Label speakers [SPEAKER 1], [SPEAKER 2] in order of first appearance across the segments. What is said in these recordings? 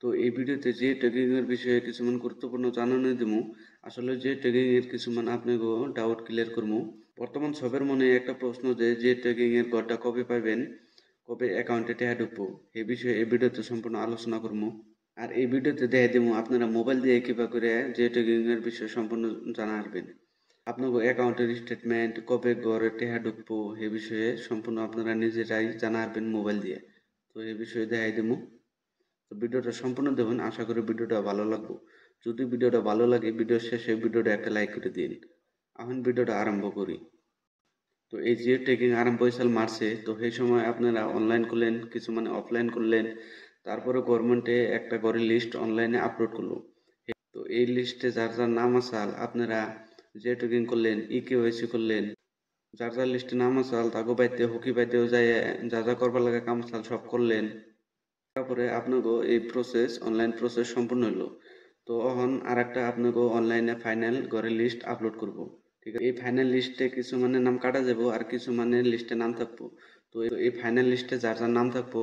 [SPEAKER 1] তো এই ভিডিওতে যে ট্যাগিং এর বিষয়ে কিছুমান গুরুত্বপূর্ণ জানানো দিমু। আসলে যে ট্যাগিং এর কিছুমান আপনাকে ডাউট ক্লিয়ার করমু। বর্তমান সবার মনে একটা প্রশ্ন যে ট্যাগিং এর ঘরটা কবে পাবেন, কবে অ্যাকাউন্টে টাকা ঢুকবো, এই বিষয়ে এই ভিডিওতে সম্পূর্ণ আলোচনা করমু। আর এই ভিডিওতে দেখা দিমু আপনারা মোবাইল দিয়ে কিভাবে করে যে ট্যাগিং এর বিষয়ে সম্পূর্ণ জানা পারবেন। আপনার অ্যাকাউন্টের স্টেটমেন্ট কবে ঘরে টাকা ঢুকবো এই বিষয়ে সম্পূর্ণ আপনারা নিজেরাই জানা পারবেন মোবাইল দিয়ে। তো এই বিষয়ে দেখাই দিমু। তো ভিডিওটা সম্পূর্ণ দেখুন, আশা করি ভিডিওটা ভালো লাগবে। যদি ভিডিওটা ভালো লাগে ভিডিওর শেষে ভিডিওটা একটা লাইক করে দিন। এখন ভিডিওটা আরম্ভ করি। তো এই যে ট্রেকিং আরম্ভ হয়েছিল মার্চে, তো সেই সময় আপনারা অনলাইন করলেন, কিছু মানে অফলাইন করলেন। তারপরে গভর্নমেন্টে একটা করে লিস্ট অনলাইনে আপলোড করলো। তো এই লিস্টে যার যার নাম আসাল আপনারা যে ট্রেকিং করলেন, ইকেওয়াইসি করলেন, যার যার লিস্টে নাম আসাল তাকে বাইতে হুকি বাইতেও যায়, যা যা করবার লাগে কাম সাল সব করলেন। তারপরে আপনাকে এই প্রসেস অনলাইন প্রসেস সম্পূর্ণ হলো। তো এখন আর একটা আপনাকে অনলাইনে ফাইনাল করে লিস্ট আপলোড করব। ঠিক আছে, এই ফাইনাল লিস্টে কিছু মানে নাম কাটা যাব আর কিছু মানে লিস্টে নাম থাকবো। তো এই ফাইনাল লিস্টে যার যার নাম থাকবো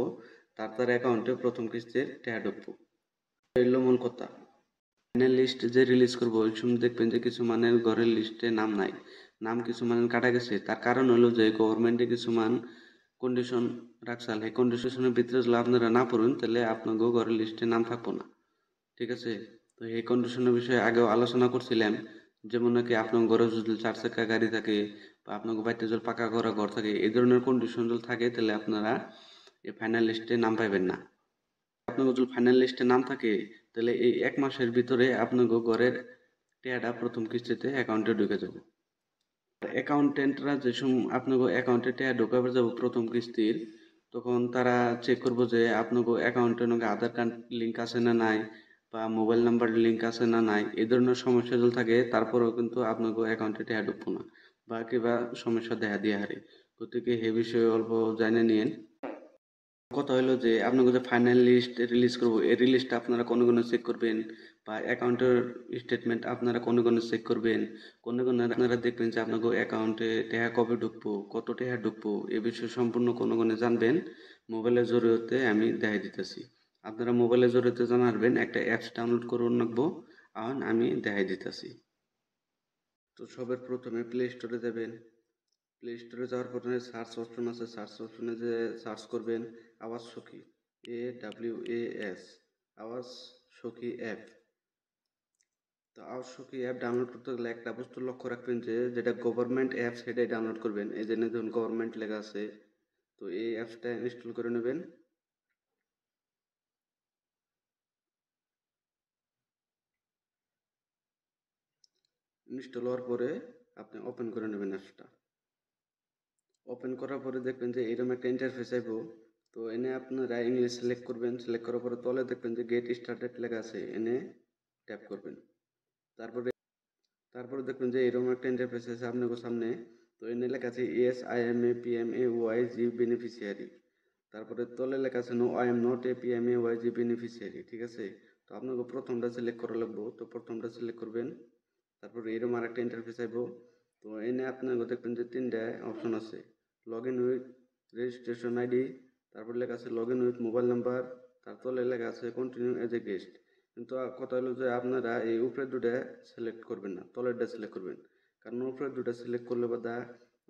[SPEAKER 1] তার তার অ্যাকাউন্টে প্রথম কিস্তির টাকা ঢুকবো। এলো মূল কথা। ফাইনাল লিস্ট যে রিলিজ করবো ওই সময় দেখবেন যে কিছু মানের ঘরের লিস্টে নাম নাই, নাম কিছু মানে কাটা গেছে। তার কারণ হলো যে গভর্নমেন্টে কিছু মান কন্ডিশন রাখছাল, এই কন্ডিশনের ভিতরে যদি আপনারা না পড়ুন তাহলে আপনাকেও ঘরের লিস্টে নাম থাকবো না। ঠিক আছে, তো এই কন্ডিশনের বিষয়ে আগেও আলোচনা করছিলাম। যেমন নাকি আপনার ঘরে যদি 4 চাকা গাড়ি থাকে বা আপনার বাড়িতে যদি পাকা করা ঘর থাকে, এই ধরনের কন্ডিশন যদি থাকে তাহলে আপনারা এই ফাইনাল লিস্টে নাম পাইবেন না। আপনার যদি ফাইনাল লিস্টে নাম থাকে তাহলে এই 1 মাসের ভিতরে আপনাকে ঘরের টাকাটা প্রথম কিস্তিতে অ্যাকাউন্টে ঢুকে যাবে। অ্যাকাউন্টেন্টরা যে সময় আপনাকে অ্যাকাউন্টে টাকা ঢোকাবে যাব প্রথম কিস্তির, তখন তারা চেক করবো যে আপনাকে অ্যাকাউন্টে নাকি আধার কার্ড লিঙ্ক আছে না নাই, বা মোবাইল নাম্বার লিঙ্ক আছে না নাই। এই ধরনের সমস্যা যদি থাকে তারপরেও কিন্তু আপনাকে অ্যাকাউন্টে টাকা ঢুকবো না বা কিবা সমস্যা দেখা দিয়ে হারে। গতিকে এ বিষয়ে অল্প জানে নিন। কথা হলো যে আপনাকে যে ফাইনাল লিস্ট রিলিজ করবো, এই রিলিজটা আপনারা কোন কোন চেক করবেন, বা অ্যাকাউন্টের স্টেটমেন্ট আপনারা কোন কোন চেক করবেন, কোন কোন আপনারা দেখবেন যে আপনাকে অ্যাকাউন্টে টাকা কবে ঢুকবো, কত টাকা ঢুকবো, এ বিষয়ে সম্পূর্ণ কোন কোন জানবেন মোবাইলের জরিয়তে আমি দেখাই দিতেছি। আপনারা মোবাইলের জরিয়তে জানাবেন, একটা অ্যাপস ডাউনলোড করুন রাখবো। এখন আমি দেখাই দিতেছি। তো সবার প্রথমে প্লে স্টোরে যাবেন। প্লে স্টোরে যাওয়ার পরে সার্চ অপশন আছে, সার্চ অপশনে যে সার্চ করবেন আওয়াজ সখী, AWAS, আওয়াজ সখী অ্যাপ। তো আওয়াজ সখী অ্যাপ ডাউনলোড করতে গেলে একটা বস্তু লক্ষ্য রাখবেন যে যেটা গভর্নমেন্ট অ্যাপ সেটাই ডাউনলোড করবেন। এই জন্য ধরুন গভর্নমেন্ট লেখা আছে, তো এই অ্যাপসটা ইনস্টল করে নেবেন। ইনস্টল হওয়ার পরে আপনি ওপেন করে নেবেন অ্যাপসটা। ওপেন করার পরে দেখবেন যে এরকম একটা ইন্টারফেস আইব। তো এনে আপনারা ইংলিশ সিলেক্ট করবেন, সিলেক্ট করার পরে তলে দেখবেন যে গেট স্টার্টেড লেখা আছে, এনে ট্যাপ করবেন। তারপরে তারপরে দেখবেন যে এরকম একটা ইন্টারফেস আছে আপনাদের সামনে। তো এনে লেখা আছে yes I am a PMAYG beneficiary. তারপরে তলে লেখা আছে no I am not a PMAYG beneficiary. ঠিক আছে, তো আপনাকে প্রথমটা সিলেক্ট করা লাগবে, তো প্রথমটা সিলেক্ট করবেন। তারপরে এরকম আর একটা ইন্টারফেস আইব। তো এনে আপনাকে দেখবেন যে 3টা অপশন আছে, log in with registration ID, তারপর লেখা আছে log in with mobile number, তার তলে লেখা আছে কন্টিনিউ এজ এ গেস্ট। কিন্তু কথা হলো যে আপনারা এই উপরের দুটা সিলেক্ট করবেন না, তলেরটা সিলেক্ট করবেন। কারণ উপরের দুটা সিলেক্ট করলে বাদা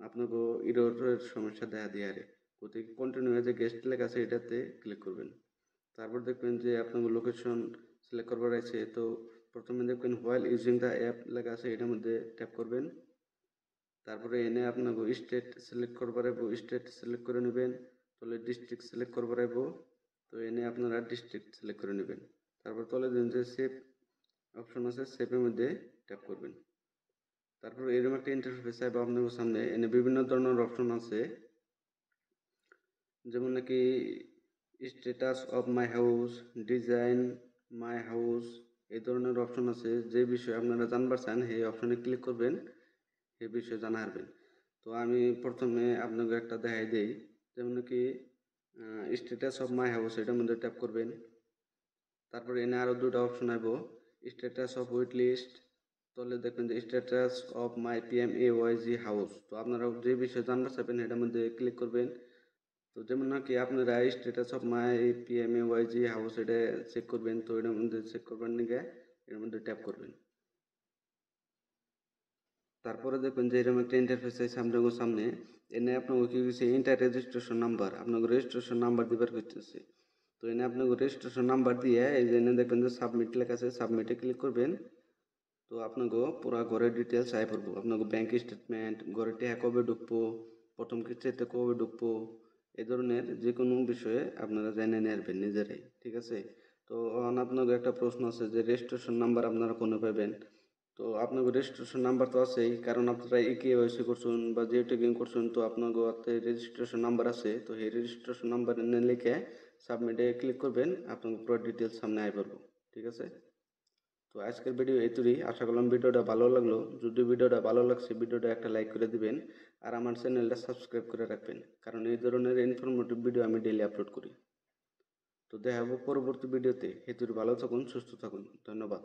[SPEAKER 1] আপনাকে ইররের সমস্যা দেখা দিয়ে আরে। গতিকে কন্টিনিউ এজ এ গেস্ট লেখা আছে এটাতে ক্লিক করবেন। তারপর দেখবেন যে আপনাকে লোকেশন সিলেক্ট করবার আছে। তো প্রথমে দেখবেন হোয়াইল ইউজিং দ্য অ্যাপ লেখা আছে, এটার মধ্যে ট্যাপ করবেন। তারপরে এনে আপনাকে স্টেট সিলেক্ট করবার আইব, স্টেট সিলেক্ট করে নেবেন। তাহলে ডিস্ট্রিক্ট সিলেক্ট করবার আইব, তো এনে আপনারা ডিস্ট্রিক্ট সিলেক্ট করে নেবেন। তারপর তলে দেন যে সেভ অপশন আছে, সেভের মধ্যে ট্যাপ করবেন। তারপর এরকম একটা ইন্টারফেস আইব আপনাদের সামনে। এনে বিভিন্ন ধরনের অপশন আছে, যেমন নাকি status of my house, design my house, এই ধরনের অপশন আছে। যে বিষয়ে আপনারা জানবার চান সেই অপশনে ক্লিক করবেন, এই বিষয়ে জানা হারবেন। তো আমি প্রথমে আপনাকে একটা দেখাই দেই, যেমন নাকি স্ট্যাটাস অফ মাই হাউস, এটার মধ্যে ট্যাপ করবেন। তারপরে এনে আরও দুটো অপশন আইব, স্ট্যাটাস অফ উইট লিস্ট, তাহলে দেখবেন যে status of my PMAYG house. তো আপনারা যে বিষয়ে জানবার চাইবেন এটার মধ্যে ক্লিক করবেন। তো যেমন নাকি আপনারা status of my PMAYG house এটা চেক করবেন, তো এটার মধ্যে চেক করবেন নিকে এর মধ্যে ট্যাপ করবেন। তারপরে দেখবেন যে এরকম একটা ইন্টারফেস আছে আপনার সামনে, এনে আপনাকে কি হচ্ছে ইন্টার রেজিস্ট্রেশন নাম্বার, আপনাকে রেজিস্ট্রেশন নাম্বার দিবার করতেছে। তো এনে আপনাকে রেজিস্ট্রেশন নাম্বার দিয়ে এই যে এনে দেখবেন যে সাবমিট লেখা আছে, সাবমিটে ক্লিক করবেন। তো আপনাকে পুরা ঘরের ডিটেলস আই পড়বো, আপনাকে ব্যাংক স্টেটমেন্ট, ঘরে টাকা কবে ঢুকবো, প্রথম কিস্তিতে কবে ঢুকবো, এই ধরনের যে কোনো বিষয়ে আপনারা জেনে নেবেন নিজেরাই, ঠিক আছে। তো আপনাকে একটা প্রশ্ন আছে যে রেজিস্ট্রেশন নাম্বার আপনারা কোনে পাবেন। তো আপনাকে রেজিস্ট্রেশন নাম্বার তো আছেই, কারণ আপনারা KYC করছেন বা জিও ট্যাগিং করছেন, তো আপনাকে হাতে রেজিস্ট্রেশন নাম্বার আছে। তো এই রেজিস্ট্রেশন নাম্বার এনে লিখে সাবমিটে ক্লিক করবেন, আপনাকে পুরো ডিটেলস সামনে আই পড়বো, ঠিক আছে। তো আজকের ভিডিও এতই, আশা করলাম ভিডিওটা ভালো লাগলো। যদি ভিডিওটা ভালো লাগছে ভিডিওটা একটা লাইক করে দিবেন, আর আমার চ্যানেলটা সাবস্ক্রাইব করে রাখবেন, কারণ এই ধরনের ইনফরমেটিভ ভিডিও আমি ডেইলি আপলোড করি। তো দেখা হবে পরবর্তী ভিডিওতে। হেতুর ভালো থাকুন, সুস্থ থাকুন, ধন্যবাদ।